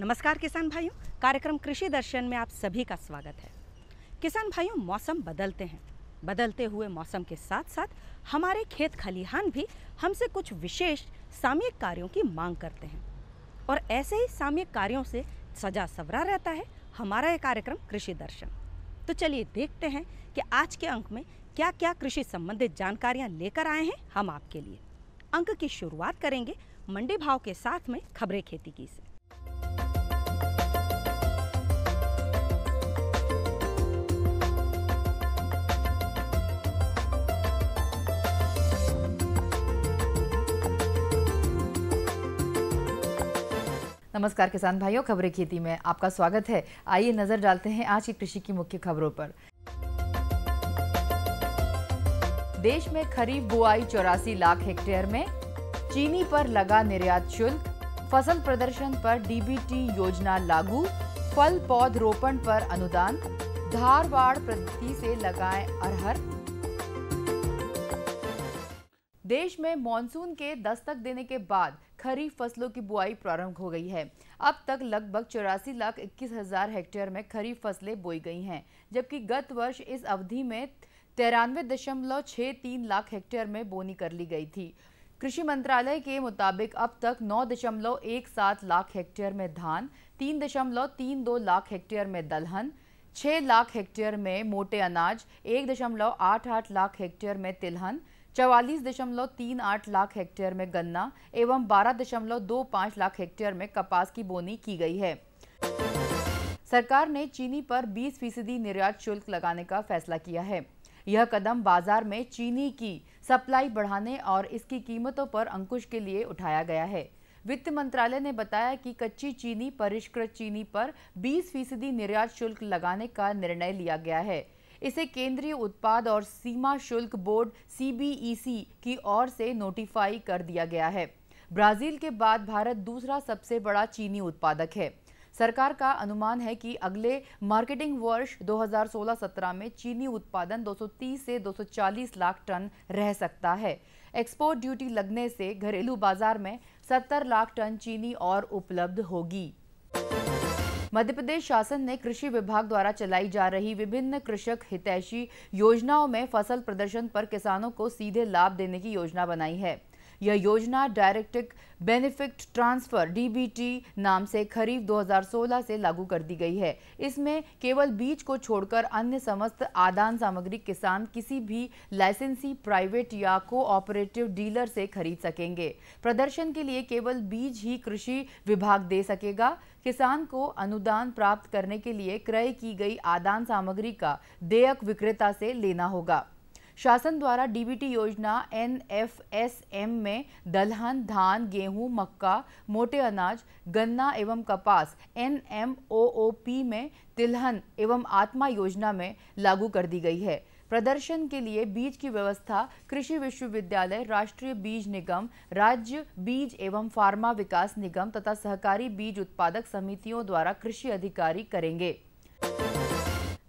नमस्कार किसान भाइयों, कार्यक्रम कृषि दर्शन में आप सभी का स्वागत है। किसान भाइयों, मौसम बदलते हैं। बदलते हुए मौसम के साथ साथ हमारे खेत खलिहान भी हमसे कुछ विशेष सामयिक कार्यों की मांग करते हैं और ऐसे ही सामयिक कार्यों से सजा सवरा रहता है हमारा ये कार्यक्रम कृषि दर्शन। तो चलिए देखते हैं कि आज के अंक में क्या क्या कृषि संबंधित जानकारियां लेकर आए हैं हम आपके लिए। अंक की शुरुआत करेंगे मंडी भाव के साथ में खबरें खेती की से। नमस्कार किसान भाइयों, खबरें खेती में आपका स्वागत है। आइए नजर डालते हैं आज की कृषि की मुख्य खबरों पर। देश में खरीफ बुआई 84 लाख हेक्टेयर में, चीनी पर लगा निर्यात शुल्क, फसल प्रदर्शन पर डीबीटी योजना लागू, फल पौध रोपण पर अनुदान, धारवाड़ पद्धति से लगाएं अरहर। देश में मॉनसून के दस्तक देने के बाद खरीफ फसलों की बुआई प्रारंभ हो गई है। अब तक लगभग 84,21,000 हेक्टेयर में खरीफ फसलें बोई गई हैं, जबकि गत वर्ष इस अवधि में 93.63 लाख हेक्टेयर में बोनी कर ली गई थी। कृषि मंत्रालय के मुताबिक अब तक 9.17 लाख हेक्टेयर में धान, 3.32 लाख हेक्टेयर में दलहन, 6 लाख हेक्टेयर में मोटे अनाज, 1.88 लाख हेक्टेयर में तिलहन, 44.38 लाख हेक्टेयर में गन्ना एवं 12.25 लाख हेक्टेयर में कपास की बोनी की गई है। सरकार ने चीनी पर 20% निर्यात शुल्क लगाने का फैसला किया है। यह कदम बाजार में चीनी की सप्लाई बढ़ाने और इसकी कीमतों पर अंकुश के लिए उठाया गया है। वित्त मंत्रालय ने बताया कि कच्ची चीनी, परिष्कृत चीनी पर 20% निर्यात शुल्क लगाने का निर्णय लिया गया है। इसे केंद्रीय उत्पाद और सीमा शुल्क बोर्ड CBEC की ओर से नोटिफाई कर दिया गया है। ब्राजील के बाद भारत दूसरा सबसे बड़ा चीनी उत्पादक है। सरकार का अनुमान है कि अगले मार्केटिंग वर्ष 2016-17 में चीनी उत्पादन 230 से 240 लाख टन रह सकता है। एक्सपोर्ट ड्यूटी लगने से घरेलू बाजार में 70 लाख टन चीनी और उपलब्ध होगी। मध्य प्रदेश शासन ने कृषि विभाग द्वारा चलाई जा रही विभिन्न कृषक हितैषी योजनाओं में फसल प्रदर्शन पर किसानों को सीधे लाभ देने की योजना बनाई है। यह योजना डायरेक्ट बेनिफिट ट्रांसफर DBT नाम से खरीफ 2016 से लागू कर दी गई है। इसमें केवल बीज को छोड़कर अन्य समस्त आदान सामग्री किसान किसी भी लाइसेंसी प्राइवेट या कोऑपरेटिव डीलर से खरीद सकेंगे। प्रदर्शन के लिए केवल बीज ही कृषि विभाग दे सकेगा। किसान को अनुदान प्राप्त करने के लिए क्रय की गई आदान सामग्री का देयक विक्रेता से लेना होगा। शासन द्वारा DBT योजना NFSM में दलहन, धान, गेहूं, मक्का, मोटे अनाज, गन्ना एवं कपास NMOOP में तिलहन एवं आत्मा योजना में लागू कर दी गई है। प्रदर्शन के लिए बीज की व्यवस्था कृषि विश्वविद्यालय, राष्ट्रीय बीज निगम, राज्य बीज एवं फार्मा विकास निगम तथा सहकारी बीज उत्पादक समितियों द्वारा कृषि अधिकारी करेंगे।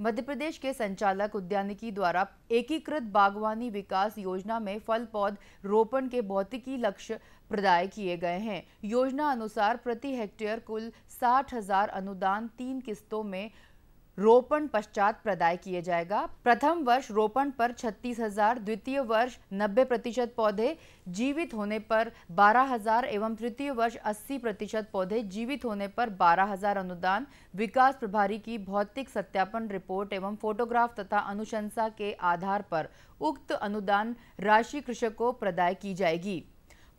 मध्य प्रदेश के संचालक उद्यानिकी द्वारा एकीकृत बागवानी विकास योजना में फल पौध रोपण के भौतिकी लक्ष्य प्रदाय किए गए हैं। योजना अनुसार प्रति हेक्टेयर कुल 60,000 अनुदान 3 किस्तों में रोपण पश्चात प्रदाय किए जाएगा। प्रथम वर्ष रोपण पर 36,000, द्वितीय वर्ष 90% पौधे जीवित होने पर 12,000 एवं तृतीय वर्ष 80% पौधे जीवित होने पर 12,000 अनुदान विकास प्रभारी की भौतिक सत्यापन रिपोर्ट एवं फोटोग्राफ तथा अनुशंसा के आधार पर उक्त अनुदान राशि कृषक को प्रदाय की जाएगी।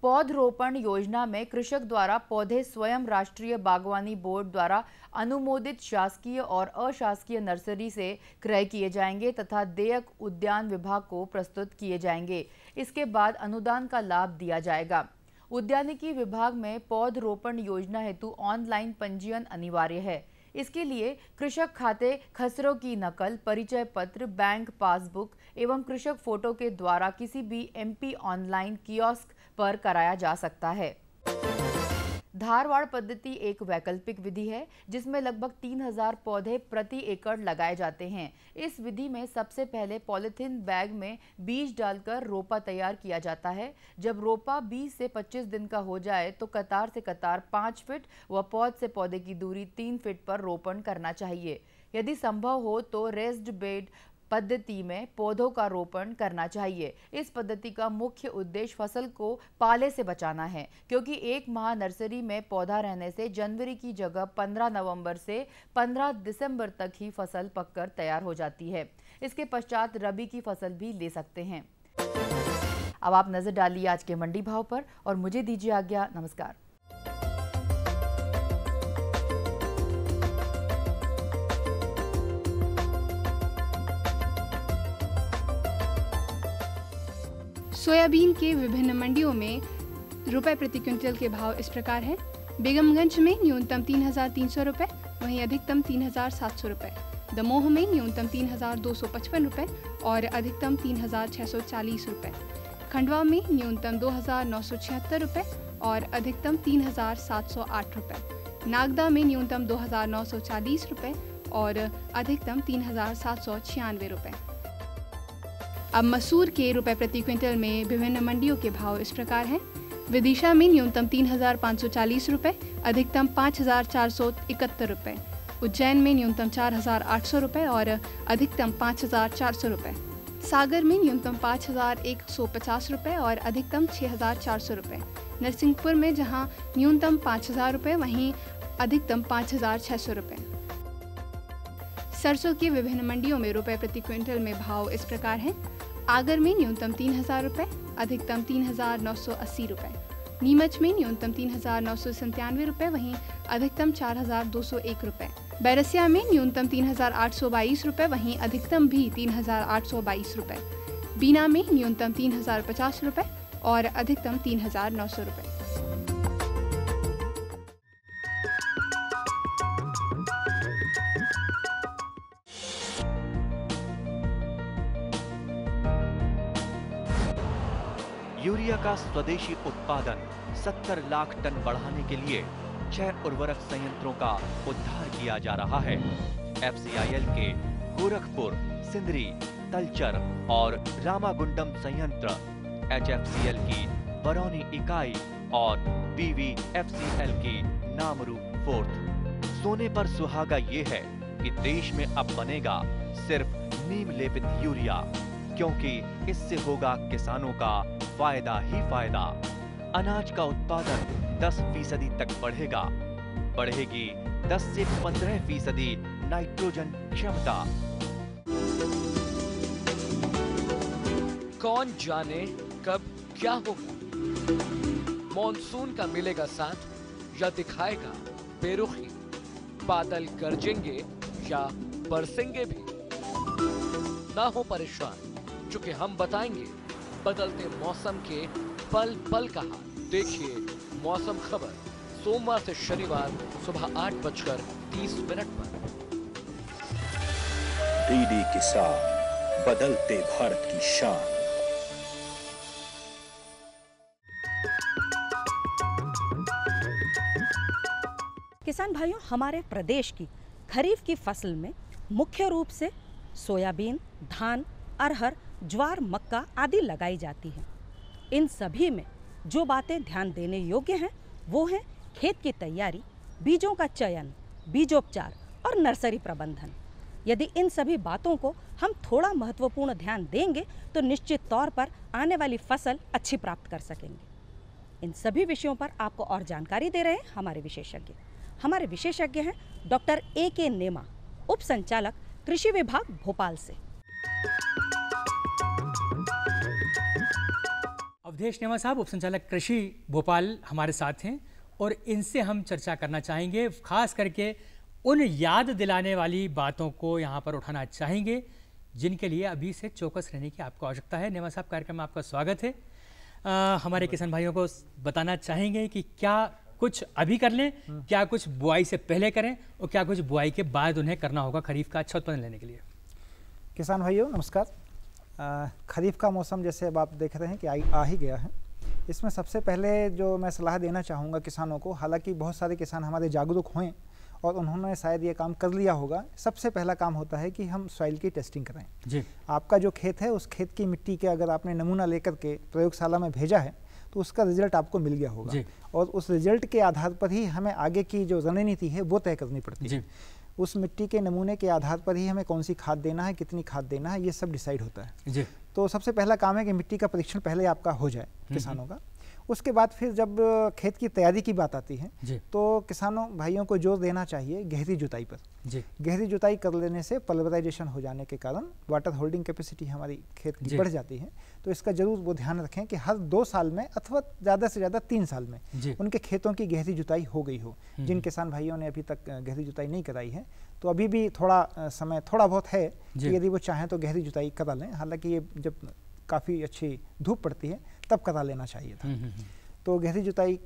पौधरोपण योजना में कृषक द्वारा पौधे स्वयं राष्ट्रीय बागवानी बोर्ड द्वारा अनुमोदित शासकीय और अशासकीय नर्सरी से क्रय किए जाएंगे तथा देयक उद्यान विभाग को प्रस्तुत किए जाएंगे। इसके बाद अनुदान का लाभ दिया जाएगा। उद्यानिकी विभाग में पौधरोपण योजना हेतु ऑनलाइन पंजीयन अनिवार्य है। इसके लिए कृषक खाते खसरों की नकल, परिचय पत्र, बैंक पासबुक एवं कृषक फोटो के द्वारा किसी भी MP ऑनलाइन कियोस्क पर कराया जा सकता है। धारवाड़ पद्धति एक वैकल्पिक विधि है जिसमें लगभग 3000 पौधे प्रति एकड़ लगाए जाते हैं। इस विधि में सबसे पहले पॉलिथीन बैग में बीज डालकर रोपा तैयार किया जाता है। जब रोपा 20 से 25 दिन का हो जाए तो कतार से कतार 5 फीट व पौध से पौधे की दूरी 3 फीट पर रोपण करना चाहिए। यदि संभव हो तो रेस्ड बेड पद्धति में पौधों का रोपण करना चाहिए। इस पद्धति का मुख्य उद्देश्य फसल को पाले से बचाना है, क्योंकि एक माह नर्सरी में पौधा रहने से जनवरी की जगह 15 नवंबर से 15 दिसंबर तक ही फसल पककर तैयार हो जाती है। इसके पश्चात रबी की फसल भी ले सकते हैं। अब आप नजर डालिए आज के मंडी भाव पर और मुझे दीजिए आज्ञा। नमस्कार। सोयाबीन के विभिन्न मंडियों में रुपए प्रति क्विंटल के भाव इस प्रकार हैं। बेगमगंज में न्यूनतम 3,300 रुपये, वहीं अधिकतम 3,700 रुपये। दमोह में न्यूनतम 3,255 रुपये और अधिकतम 3,640 रुपये। खंडवा में न्यूनतम 2,976 रुपये और अधिकतम 3,708 रुपये। नागदा में न्यूनतम 2,940 रुपये और अधिकतम 3,796 रुपये। अब मसूर के रुपए प्रति क्विंटल में विभिन्न मंडियों के भाव इस प्रकार हैं। विदिशा में न्यूनतम 3,540 रुपये, अधिकतम 5,471 रुपये। उज्जैन में न्यूनतम 4,800 रुपये और अधिकतम 5,400 रुपये। सागर में न्यूनतम 5,150 रुपये और अधिकतम 6,400 रुपये। नरसिंहपुर में जहां न्यूनतम 5,000 रुपये वहीं अधिकतम 5,600 रुपये। सरसों की विभिन्न मंडियों में रुपए प्रति क्विंटल में भाव इस प्रकार हैं। आगर में न्यूनतम 3,000 रुपये, अधिकतम 3,980 रुपये। नीमच में न्यूनतम 3,997 रुपये वहीं अधिकतम 4,201 रुपये। बैरसिया में न्यूनतम 3,822 रुपये वहीं अधिकतम भी 3,822 रुपये। बीना में न्यूनतम 3,050 रुपये और अधिकतम 3,900 रुपये। यूरिया का स्वदेशी उत्पादन 70 लाख टन बढ़ाने के लिए 6 उर्वरक संयंत्रों का उद्धार किया जा रहा है। FCIL के गोरखपुर, सिंदरी, तलचर और रामागुंडम संयंत्र, HFCL की बरौनी इकाई और BVFCL की नामरू फोर्थ। सोने पर सुहागा ये है कि देश में अब बनेगा सिर्फ नीम लेपित यूरिया, क्योंकि इससे होगा किसानों का फायदा ही फायदा। अनाज का उत्पादन 10% तक बढ़ेगा। बढ़ेगी 10 से 15% नाइट्रोजन क्षमता। कौन जाने कब क्या होगा। मॉनसून का मिलेगा साथ या दिखाएगा बेरुखी। बादल गरजेंगे या बरसेंगे भी। ना हो परेशान, क्योंकि हम बताएंगे बदलते मौसम के पल पल का हाल। देखिए मौसम खबर सोमवार से शनिवार सुबह 8:30 पर। डीडी किसान, बदलते भारत की शान। किसान भाइयों, हमारे प्रदेश की खरीफ की फसल में मुख्य रूप से सोयाबीन, धान, अरहर, ज्वार, मक्का आदि लगाई जाती हैं। इन सभी में जो बातें ध्यान देने योग्य हैं वो हैं खेत की तैयारी, बीजों का चयन, बीजोपचार और नर्सरी प्रबंधन। यदि इन सभी बातों को हम थोड़ा महत्वपूर्ण ध्यान देंगे तो निश्चित तौर पर आने वाली फसल अच्छी प्राप्त कर सकेंगे। इन सभी विषयों पर आपको और जानकारी दे रहे हैं हमारे विशेषज्ञ। हमारे विशेषज्ञ हैं डॉक्टर AK नेमा, उप संचालक कृषि विभाग भोपाल से। अवधेश नेमा साहब, उप संचालक कृषि भोपाल हमारे साथ हैं और इनसे हम चर्चा करना चाहेंगे। खास करके उन याद दिलाने वाली बातों को यहाँ पर उठाना चाहेंगे जिनके लिए अभी से चौकस रहने की आपको आवश्यकता है। नेमा साहब, कार्यक्रम में आपका स्वागत है। हमारे किसान भाइयों को बताना चाहेंगे कि क्या कुछ अभी कर लें, क्या कुछ बुआई से पहले करें और क्या कुछ बुआई के बाद उन्हें करना होगा खरीफ का अच्छा उत्पादन लेने के लिए। किसान भाइयों नमस्कार। खरीफ का मौसम जैसे अब आप देख रहे हैं कि आ ही गया है इसमें सबसे पहले जो मैं सलाह देना चाहूँगा किसानों को, हालांकि बहुत सारे किसान हमारे जागरूक हुए और उन्होंने शायद ये काम कर लिया होगा। सबसे पहला काम होता है कि हम सॉइल की टेस्टिंग कराएं जी। आपका जो खेत है उस खेत की मिट्टी के अगर आपने नमूना लेकर के प्रयोगशाला में भेजा है तो उसका रिजल्ट आपको मिल गया होगा और उस रिजल्ट के आधार पर ही हमें आगे की जो रणनीति है वो तय करनी पड़ती है। उस मिट्टी के नमूने के आधार पर ही हमें कौन सी खाद देना है, कितनी खाद देना है, ये सब डिसाइड होता है जी। तो सबसे पहला काम है कि मिट्टी का परीक्षण पहले आपका हो जाए किसानों का। उसके बाद फिर जब खेत की तैयारी की बात आती है तो किसानों भाइयों को जोर देना चाहिए गहरी जुताई पर जी। गहरी जुताई कर लेने से पल्वराइजेशन हो जाने के कारण वाटर होल्डिंग कैपेसिटी हमारी खेत की बढ़ जाती है। तो इसका जरूर वो ध्यान रखें कि हर 2 साल में अथवा ज़्यादा से ज़्यादा 3 साल में उनके खेतों की गहरी जुताई हो गई हो। जिन किसान भाइयों ने अभी तक गहरी जुताई नहीं कराई है तो अभी भी थोड़ा समय थोड़ा बहुत है कि यदि वो चाहें तो गहरी जुताई करा लें। हालांकि ये जब काफ़ी अच्छी धूप पड़ती है तब करा लेना चाहिए था। तो गहरी जुताई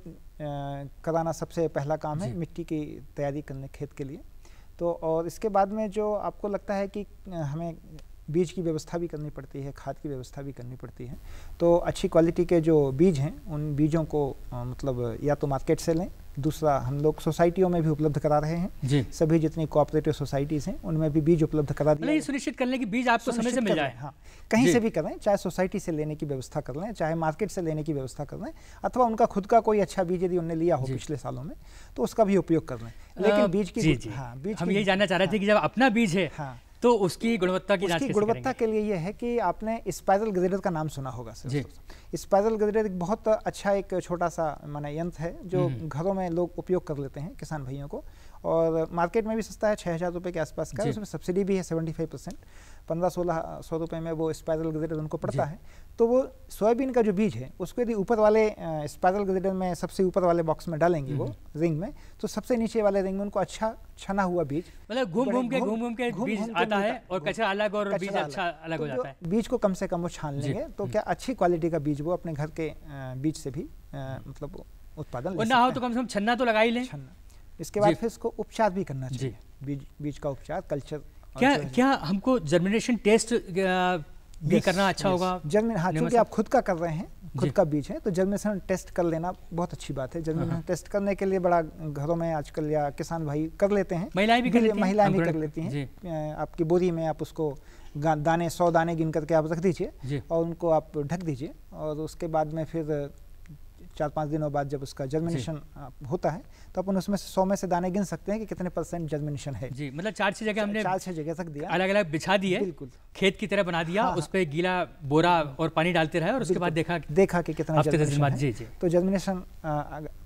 कराना सबसे पहला काम है मिट्टी की तैयारी करने खेत के लिए। तो और इसके बाद में जो आपको लगता है कि हमें बीज की व्यवस्था भी करनी पड़ती है, खाद की व्यवस्था भी करनी पड़ती है, तो अच्छी क्वालिटी के जो बीज हैं उन बीजों को मतलब या तो मार्केट से लें, दूसरा हम लोग सोसाइटियों में भी उपलब्ध करा रहे हैं जी। सभी जितनी कोऑपरेटिव सोसाइटीज़ हैं उनमें भी बीज उपलब्ध करा दिया। ये सुनिश्चित कर लें कि बीज आपको समय से मिल जाए। हाँ, कहीं से भी करें, चाहे सोसाइटी से लेने की व्यवस्था कर लें, चाहे मार्केट से लेने की व्यवस्था कर लें, अथवा उनका खुद का कोई अच्छा बीज यदि उन्होंने लिया हो पिछले सालों में तो उसका भी उपयोग कर लें। लेकिन बीज की हम यही जानना चाह रहे थे कि जब अपना बीज है तो उसकी गुणवत्ता की जांच कैसे करेंगे? गुणवत्ता के लिए यह है कि आपने स्पाइरल ग्रेडर का नाम सुना होगा सर। स्पाइरल ग्रेडर एक बहुत अच्छा एक छोटा सा माने यंत्र है जो घरों में लोग उपयोग कर लेते हैं किसान भाइयों को, और मार्केट में भी सस्ता है, 6,000 रुपये के आसपास का है। उसमें सब्सिडी भी है 75%, 1500-1600 रुपये में वो स्पाइरल ग्रेडर उनको पड़ता है। तो वो सोयाबीन का जो बीज है उसको यदि ऊपर वाले स्पाइरल ग्रेडर में सबसे ऊपर वाले बॉक्स में डालेंगे वो रिंग में, तो सबसे नीचे वाले रिंग में उनको अच्छा छना हुआ बीज, मतलब घूम के बीज आता है और कचरा अलग और बीज अच्छा अलग हो जाता है। बीज को कम से कम वो छान लेंगे तो क्या अच्छी क्वालिटी का बीज वो अपने घर के बीज से भी मतलब उत्पादन ले सकते हैं। ना हो तो कम से कम छन्ना तो लगा ही लें। इसके बाद फिर इसको उपचार भी करना चाहिए, बीज का उपचार, कल्चर। क्या हमको जर्मिनेशन टेस्ट भी करना अच्छा होगा? हाँ, क्योंकि आप खुद का कर रहे हैं, खुद का बीज है तो जर्मिनेशन टेस्ट कर लेना बहुत अच्छी बात है। जर्मिनेशन टेस्ट करने के लिए बड़ा घरों में आजकल या किसान भाई कर लेते हैं, महिलाएं भी कर लेती हैं। आपकी बोरी में आप उसको दाने 100 दाने गिन करके आप रख दीजिए और उनको आप ढक दीजिए, और उसके बाद में फिर 4-5 दिनों बाद जब उसका जर्मिनेशन होता है तो अपन उसमें 100 में से दाने गिन सकते हैं कि कितने % जर्मिनेशन है जी। मतलब 4-6 जगह हमने 4-6 जगह तक दिया, अलग अलग बिछा दिए, बिल्कुल खेत की तरह बना दिया। उस पे गीला बोरा और पानी डालते रहे और उसके बाद देखा कि कितना जर्मिनेशन है। जी। तो जर्मिनेशन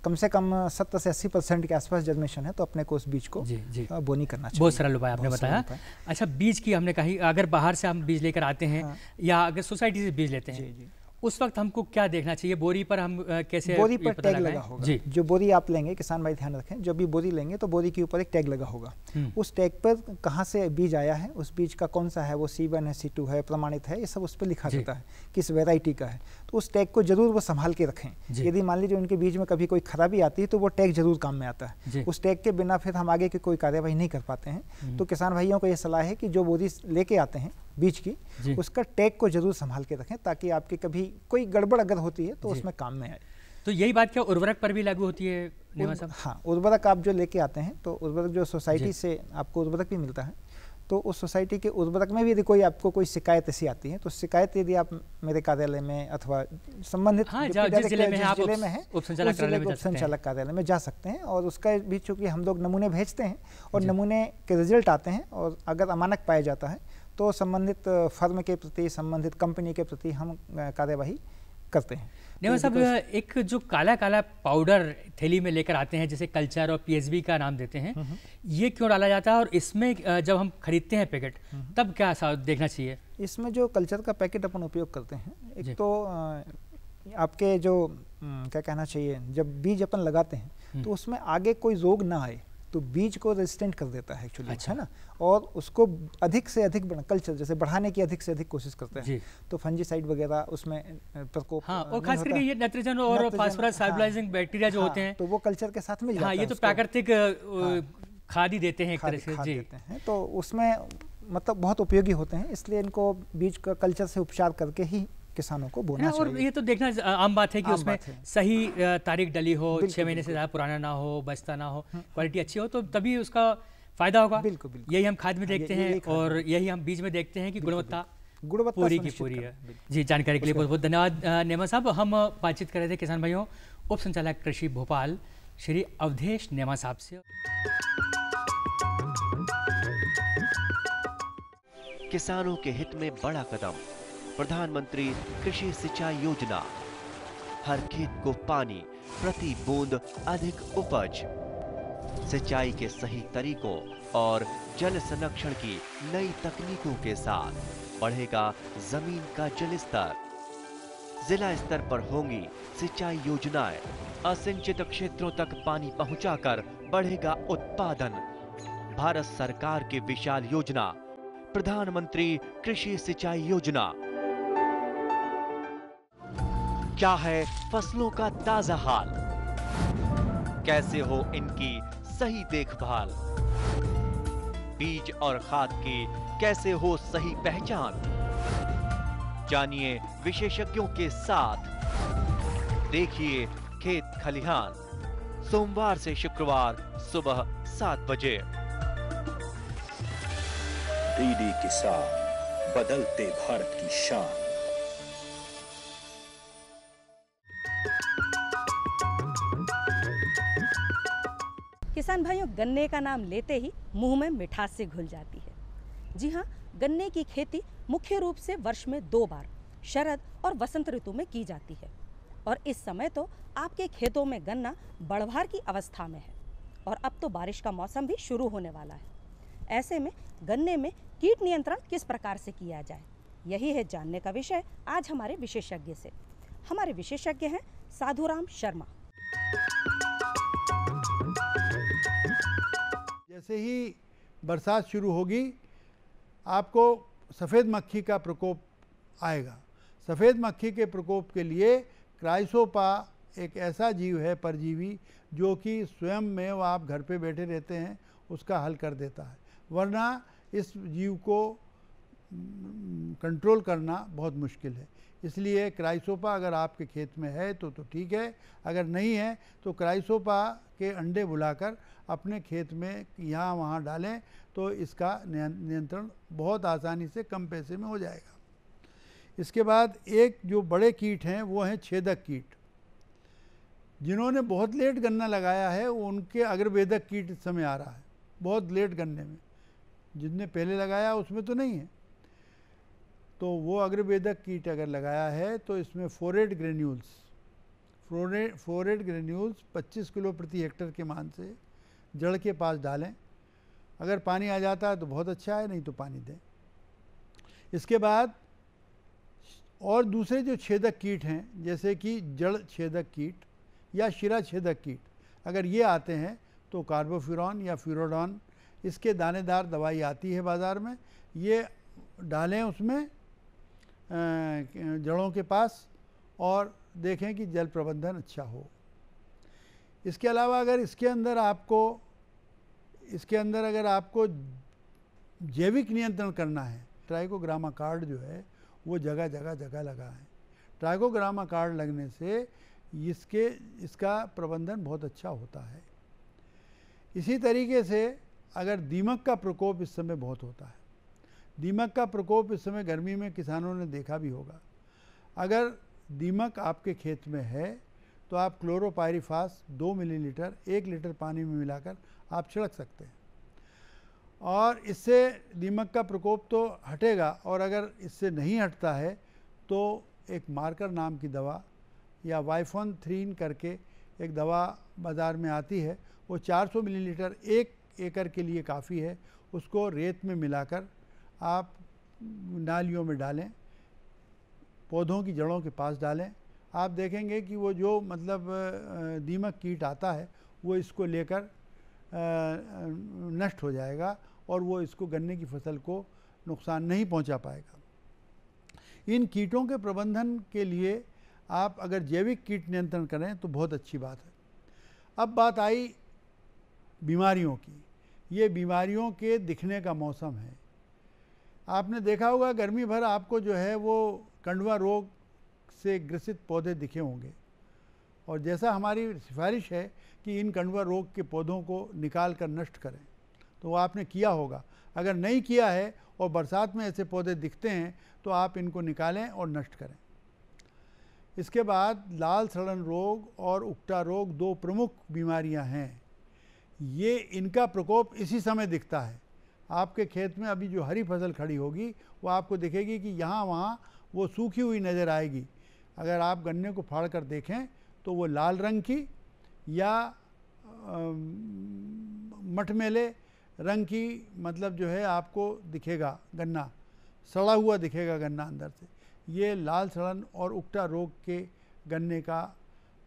कम से कम 70 से 80% के आसपास जर्मिनेशन है तो अपने को उस बीज को बोनी करना चाहिए। बहुत सरल उपाय आपने बताया। अच्छा, बीज की हमने कही अगर बाहर से हम बीज लेकर आते हैं या अगर सोसाइटी से बीज लेते हैं उस वक्त हमको क्या देखना चाहिए? बोरी पर हम कैसे? बोरी पर टैग लगा होगा जी। जो बोरी आप लेंगे, किसान भाई ध्यान रखें, जब भी बोरी लेंगे तो बोरी के ऊपर एक टैग लगा होगा। उस टैग पर कहाँ से बीज आया है, उस बीज का कौन सा है, वो C1 है, C2 है, प्रमाणित है, ये सब उस पर लिखा रहता है, किस वैरायटी का है। तो उस टैग को जरूर वो संभाल के रखें। यदि मान लीजिए उनके बीज में कभी कोई खराबी आती है तो वो टैग जरूर काम में आता है। उस टैग के बिना फिर हम आगे की कोई कार्यवाही नहीं कर पाते हैं। तो किसान भाइयों को ये सलाह है कि जो बोरी लेके आते हैं बीज की, उसका टैग को जरूर संभाल के रखें ताकि आपकी कभी कोई गड़बड़ अगर होती है तो उसमें काम में आए। तो यही बात क्या उर्वरक पर भी लागू होती है नेवा साहब? हाँ, उर्वरक आप जो लेके आते हैं तो उर्वरक जो सोसाइटी से आपको उर्वरक भी मिलता है, तो उस सोसाइटी के उर्वरक में भी यदि कोई आपको कोई शिकायत ऐसी आती है तो शिकायत यदि आप मेरे कार्यालय में अथवा संबंधित जिले में है उप संचालक कार्यालय में जा सकते हैं, और उसका भी चूंकि हम लोग नमूने भेजते हैं और नमूने के रिजल्ट आते हैं, और अगर अमानक पाया जाता है तो संबंधित फर्म के प्रति, संबंधित कंपनी के प्रति हम कार्यवाही करते हैं। नेवा साहब, एक जो काला काला पाउडर थैली में लेकर आते हैं जिसे कल्चर और PSB का नाम देते हैं, ये क्यों डाला जाता है? और इसमें जब हम खरीदते हैं पैकेट तब क्या देखना चाहिए? इसमें जो कल्चर का पैकेट अपन उपयोग करते हैं, एक तो आपके जो क्या कहना चाहिए, जब बीज अपन लगाते हैं तो उसमें आगे कोई रोग ना आए तो बीज को रेजिस्टेंट कर देता है एक्चुअली, है ना, और उसको अधिक से अधिक कल्चर जैसे बढ़ाने की अधिक से अधिक कोशिश करते हैं। तो फंजीसाइड वगैरह उसमें प्रकोप, हाँ, और खास करके ये नाइट्रोजन और फास्फोरस स्टेबलाइजिंग बैक्टीरिया जो होते हैं तो वो कल्चर के साथ मिल जाता है। ये तो प्राकृतिक खाद ही देते हैं एक तरह से जी। देते हैं तो उसमें मतलब बहुत उपयोगी होते हैं, इसलिए इनको बीज का कल्चर से उपचार करके ही किसानों को बोना और चाहिए। ये तो देखना आम बात है कि उसमें सही तारीख डली हो, 6 महीने से ज़्यादा पुराना ना हो, बचता ना हो, क्वालिटी अच्छी हो, तो तभी उसका फायदा होगा। बिल्कुल बिल्कुल, यही हम खाद में देखते हैं और यही हम बीज में देखते हैं कि गुणवत्ता पूरी की पूरी है। जी, जानकारी के लिए बहुत बहुत धन्यवाद नेमा साहब। हम बातचीत कर रहे थे किसान भाइयों उप संचालक कृषि भोपाल श्री अवधेश नेमा साहब से। किसानों के हित में बड़ा कदम, प्रधानमंत्री कृषि सिंचाई योजना। हर खेत को पानी, प्रति बूंद अधिक उपज। सिंचाई के सही तरीकों और जल संरक्षण की नई तकनीकों के साथ बढ़ेगा जमीन का जल स्तर। जिला स्तर पर होंगी सिंचाई योजनाएं। असिंचित क्षेत्रों तक पानी पहुंचाकर बढ़ेगा उत्पादन। भारत सरकार की विशाल योजना प्रधानमंत्री कृषि सिंचाई योजना। क्या है फसलों का ताजा हाल, कैसे हो इनकी सही देखभाल, बीज और खाद की कैसे हो सही पहचान। जानिए विशेषज्ञों के साथ, देखिए खेत खलिहान, सोमवार से शुक्रवार सुबह 7 बजे। डीडी किसान, बदलते भारत की शान। किसान भाइयों, गन्ने का नाम लेते ही मुंह में मिठास से घुल जाती है। जी हाँ, गन्ने की खेती मुख्य रूप से वर्ष में 2 बार, शरद और वसंत ऋतु में की जाती है। और इस समय तो आपके खेतों में गन्ना बढ़वार की अवस्था में है और अब तो बारिश का मौसम भी शुरू होने वाला है। ऐसे में गन्ने में कीट नियंत्रण किस प्रकार से किया जाए, यही है जानने का विषय आज हमारे विशेषज्ञ से। हमारे विशेषज्ञ हैं साधुराम शर्मा। जैसे ही बरसात शुरू होगी आपको सफ़ेद मक्खी का प्रकोप आएगा। सफ़ेद मक्खी के प्रकोप के लिए क्राइसोपा एक ऐसा जीव है, परजीवी, जो कि स्वयं में वो आप घर पे बैठे रहते हैं उसका हल कर देता है, वरना इस जीव को कंट्रोल करना बहुत मुश्किल है। इसलिए क्राइसोपा अगर आपके खेत में है तो ठीक है, अगर नहीं है तो क्राइसोपा के अंडे बुलाकर अपने खेत में यहाँ वहाँ डालें तो इसका नियंत्रण बहुत आसानी से कम पैसे में हो जाएगा। इसके बाद एक जो बड़े कीट हैं वो हैं छेदक कीट। जिन्होंने बहुत लेट गन्ना लगाया है उनके अग्रवेदक कीट इस समय आ रहा है, बहुत लेट गन्ने में। जिसने पहले लगाया उसमें तो नहीं है, तो वो अग्रवेदक कीट अगर लगाया है तो इसमें फोरेट ग्रेन्यूल्स 25 किलो प्रति हेक्टर के मान से जड़ के पास डालें। अगर पानी आ जाता है तो बहुत अच्छा है, नहीं तो पानी दें। इसके बाद और दूसरे जो छेदक कीट हैं जैसे कि जड़ छेदक कीट या शिरा छेदक कीट, अगर ये आते हैं तो कार्बोफ्यूरॉन या फ्यूरोडॉन, इसके दानेदार दवाई आती है बाज़ार में, ये डालें उसमें जड़ों के पास और देखें कि जल प्रबंधन अच्छा हो। इसके अलावा अगर इसके अंदर अगर आपको जैविक नियंत्रण करना है, ट्राइकोग्रामा कार्ड जो है वो जगह जगह लगा है। ट्राइकोग्रामा कार्ड लगने से इसका प्रबंधन बहुत अच्छा होता है। इसी तरीके से अगर दीमक का प्रकोप इस समय बहुत होता है, दीमक का प्रकोप इस समय गर्मी में किसानों ने देखा भी होगा। अगर दीमक आपके खेत में है तो आप क्लोरोपाइरिफास 2 मिलीलीटर 1 लीटर पानी में मिलाकर आप छिड़क सकते हैं और इससे दीमक का प्रकोप तो हटेगा। और अगर इससे नहीं हटता है तो एक मार्कर नाम की दवा या वाइफोन-3 करके एक दवा बाज़ार में आती है, वो 400 मिलीलीटर 1 एकड़ के लिए काफ़ी है। उसको रेत में मिलाकर आप नालियों में डालें, पौधों की जड़ों के पास डालें। आप देखेंगे कि वो जो मतलब दीमक कीट आता है वो इसको लेकर नष्ट हो जाएगा और वो इसको गन्ने की फसल को नुकसान नहीं पहुंचा पाएगा। इन कीटों के प्रबंधन के लिए आप अगर जैविक कीट नियंत्रण करें तो बहुत अच्छी बात है। अब बात आई बीमारियों की। ये बीमारियों के दिखने का मौसम है। आपने देखा होगा गर्मी भर आपको जो है वो कंडवा रोग से ग्रसित पौधे दिखे होंगे। और जैसा हमारी सिफारिश है कि इन कंडुआ रोग के पौधों को निकाल कर नष्ट करें, तो वो आपने किया होगा। अगर नहीं किया है और बरसात में ऐसे पौधे दिखते हैं तो आप इनको निकालें और नष्ट करें। इसके बाद लाल सड़न रोग और उकटा रोग 2 प्रमुख बीमारियां हैं। ये इनका प्रकोप इसी समय दिखता है। आपके खेत में अभी जो हरी फसल खड़ी होगी वो आपको दिखेगी कि यहाँ वहाँ वो सूखी हुई नज़र आएगी। अगर आप गन्ने को फाड़ कर देखें तो वो लाल रंग की या मटमैले रंग की मतलब जो है आपको दिखेगा, गन्ना सड़ा हुआ दिखेगा गन्ना अंदर से। ये लाल सड़न और उकटा रोग के गन्ने का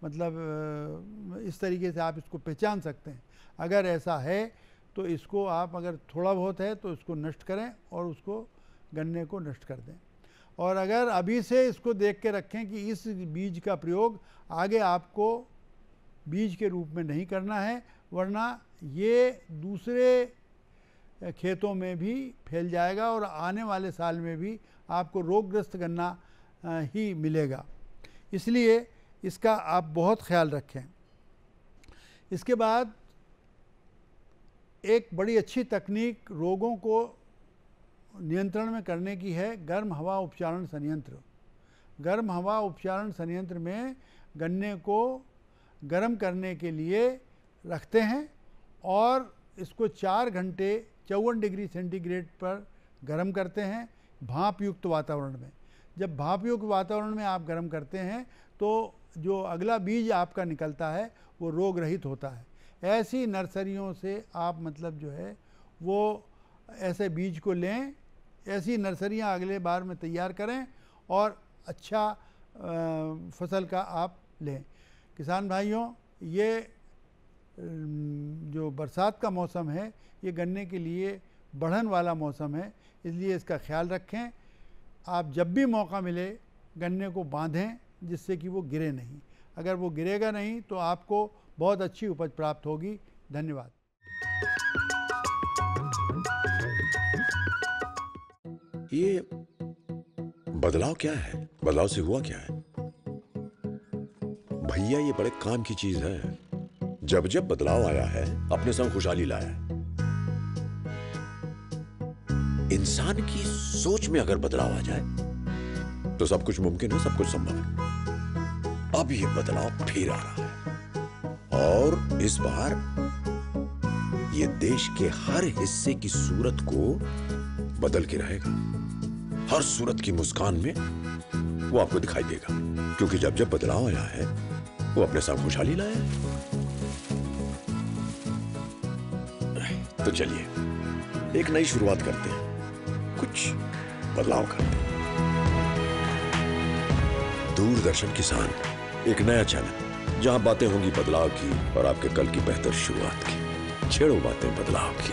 मतलब इस तरीके से आप इसको पहचान सकते हैं। अगर ऐसा है तो इसको आप, अगर थोड़ा बहुत है तो इसको नष्ट करें और उसको गन्ने को नष्ट कर दें। और अगर अभी से इसको देख के रखें कि इस बीज का प्रयोग आगे आपको बीज के रूप में नहीं करना है, वरना ये दूसरे खेतों में भी फैल जाएगा और आने वाले साल में भी आपको रोगग्रस्त गन्ना ही मिलेगा। इसलिए इसका आप बहुत ख्याल रखें। इसके बाद एक बड़ी अच्छी तकनीक रोगों को नियंत्रण में करने की है गर्म हवा उपचारण संयंत्र। गर्म हवा उपचारण संयंत्र में गन्ने को गर्म करने के लिए रखते हैं और इसको 4 घंटे 54 डिग्री सेंटीग्रेड पर गर्म करते हैं भाप युक्त वातावरण में। जब भाप युक्त वातावरण में आप गर्म करते हैं तो जो अगला बीज आपका निकलता है वो रोग रहित होता है। ऐसी नर्सरियों से आप मतलब जो है वो ऐसे बीज को लें, ऐसी नर्सरियां अगले बार में तैयार करें और अच्छा फसल का आप लें। किसान भाइयों, ये जो बरसात का मौसम है ये गन्ने के लिए बढ़न वाला मौसम है, इसलिए इसका ख्याल रखें। आप जब भी मौका मिले गन्ने को बांधें जिससे कि वो गिरे नहीं। अगर वो गिरेगा नहीं तो आपको बहुत अच्छी उपज प्राप्त होगी। धन्यवाद। ये बदलाव क्या है? बदलाव से हुआ क्या है? भैया ये बड़े काम की चीज है। जब जब बदलाव आया है अपने संग खुशहाली लाया है। इंसान की सोच में अगर बदलाव आ जाए तो सब कुछ मुमकिन है, सब कुछ संभव है। अब ये बदलाव फिर आ रहा है और इस बार ये देश के हर हिस्से की सूरत को बदल के रहेगा। हर सूरत की मुस्कान में वो आपको दिखाई देगा, क्योंकि जब जब बदलाव आया है वो अपने साथ खुशहाली लाया है। तो चलिए एक नई शुरुआत करते हैं, कुछ बदलाव करते हैं। दूरदर्शन किसान, एक नया चैनल जहां बातें होंगी बदलाव की और आपके कल की बेहतर शुरुआत की। छेड़ो बातें बदलाव की।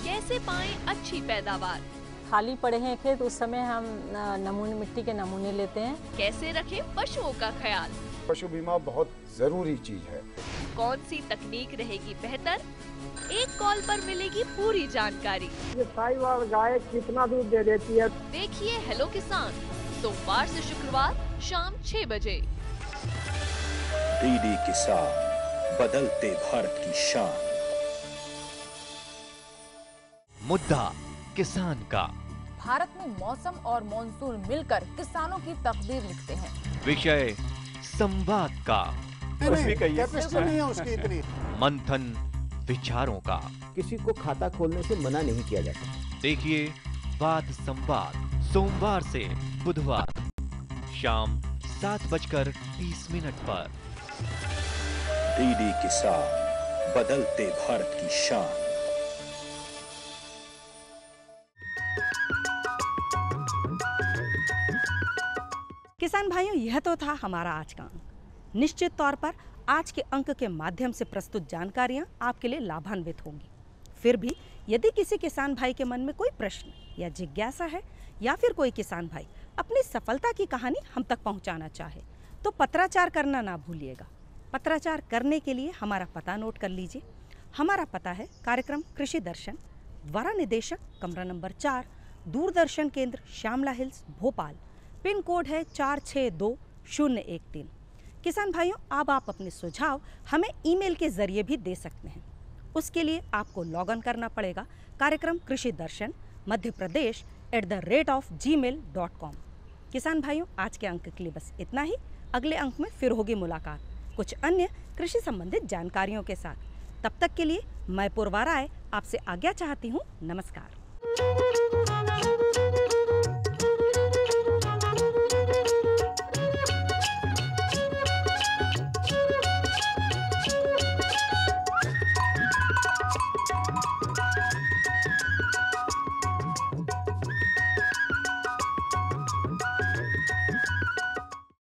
कैसे पाएं अच्छी पैदावार? खाली पड़े हैं खेत, उस समय हम नमूने, मिट्टी के नमूने लेते हैं। कैसे रखें पशुओं का ख्याल? पशु बीमा बहुत जरूरी चीज है। कौन सी तकनीक रहेगी बेहतर? एक कॉल पर मिलेगी पूरी जानकारी। ये साहिवाल गाय कितना दूध दे देती है? देखिए हेलो किसान, सोमवार से शुक्रवार शाम 6 बजे। डीडी किसान, बदलते भारत की शान। मुद्दा किसान का। भारत में मौसम और मॉनसून मिलकर किसानों की तकदीर लिखते हैं। विषय संवाद का। कैपेसिटी नहीं है उसकी इतनी। मंथन विचारों का। किसी को खाता खोलने से मना नहीं किया जाता। देखिए वाद संवाद सोमवार से बुधवार शाम 7:30 पर। डीडी किसान, बदलते भारत की शान। किसान भाइयों, यह तो था हमारा आज का अंक। निश्चित तौर पर आज के अंक के माध्यम से प्रस्तुत जानकारियां आपके लिए लाभान्वित होंगी। फिर भी यदि किसी किसान भाई के मन में कोई प्रश्न या जिज्ञासा है या फिर कोई किसान भाई अपनी सफलता की कहानी हम तक पहुंचाना चाहे तो पत्राचार करना ना भूलिएगा। पत्राचार करने के लिए हमारा पता नोट कर लीजिए। हमारा पता है कार्यक्रम कृषि दर्शन, वारा निदेशक, कमरा number 4, Doordarshan Kendra Shyamla hills Bhopal. Pin code है 462013। किसान भाइयों, अब आप अपने सुझाव हमें ईमेल के जरिए भी दे सकते हैं। उसके लिए आपको लॉग इन करना पड़ेगा कार्यक्रम कृषि दर्शन मध्य प्रदेश @gmail.com। किसान भाइयों, आज के अंक के लिए बस इतना ही। अगले अंक में फिर होगी मुलाकात कुछ अन्य कृषि संबंधित जानकारियों के साथ। तब तक के लिए मैं पूर्वा राय आपसे आज्ञा चाहती हूँ। नमस्कार।